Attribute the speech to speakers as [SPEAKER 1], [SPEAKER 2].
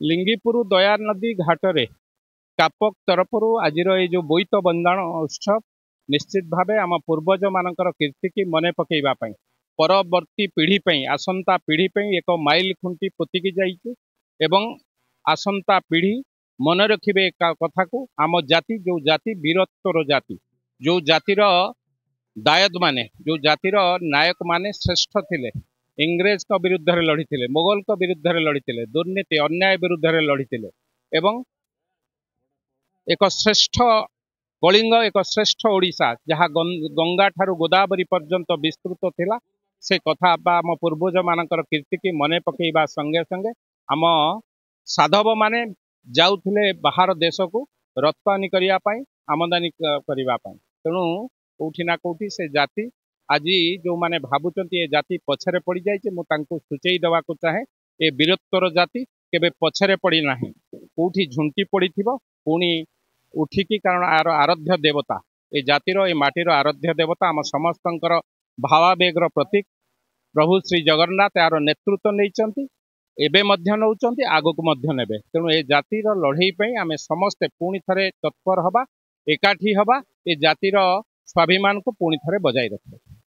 [SPEAKER 1] लिंगीपुर दया नदी घाटरे कापक तरफ आज जो बोईत बंदाण उत्सव निश्चित भावे आम पूर्वज मानकर कीर्ति की मन पकेवा परवर्ती पीढ़ी आसंता पीढ़ी एक माइल खुंटी पोतिकी जाइए एवं आसंता पीढ़ी मन रखिबे कथा को आम जाति जो जाति वीरत्वर जाति जो जातिर दायद माने जो जातिर नायक माने श्रेष्ठ थिले इंग्रेज का विरुद्ध रे लड़ी थिले मोगल का विरुद्ध रे लड़ी थिले दुर्नीति अन्याय विरुद्ध रे लड़ी थिले एवं एक श्रेष्ठ कलिंग एक श्रेष्ठ ओडिशा जहाँ गंगा ठारू गोदावरी पर्यंत विस्तृत थिला से कथा आम पूर्वज मानकर कीर्ति की मन पकेवा संगे संगे आम साधव माने जाउथिले बाहर देश को रप्तानी करिया पाई आमदानी करिवा पाई तेणु कोठी ना कोठी से जाति आज जो माने भावुचंती ये जाति पछरे पड़ी जाइए मु तांको सूचई देवा को चाहे ए वीरत्वर जाति केबे पछरे पड़ी नाही कोठी झुंटी पड़ी थिबो पुणी उठिकी कारण आर आराध्य देवता ए जातिर ए माटीर आराध्य देवता आम समस्तंकर भावावेगर प्रतीक प्रभु श्री जगन्नाथ यार नेतृत्व नहीं एबे मध्य नौचंती आगक मध्य नेबे तेणु ए जातिर लड़ई पई आमे समस्ते पुणी थरे तत्पर हबा एकाठी हबा ए जातिर स्वाभिमान को पुणी थरे बजाई रखिबा।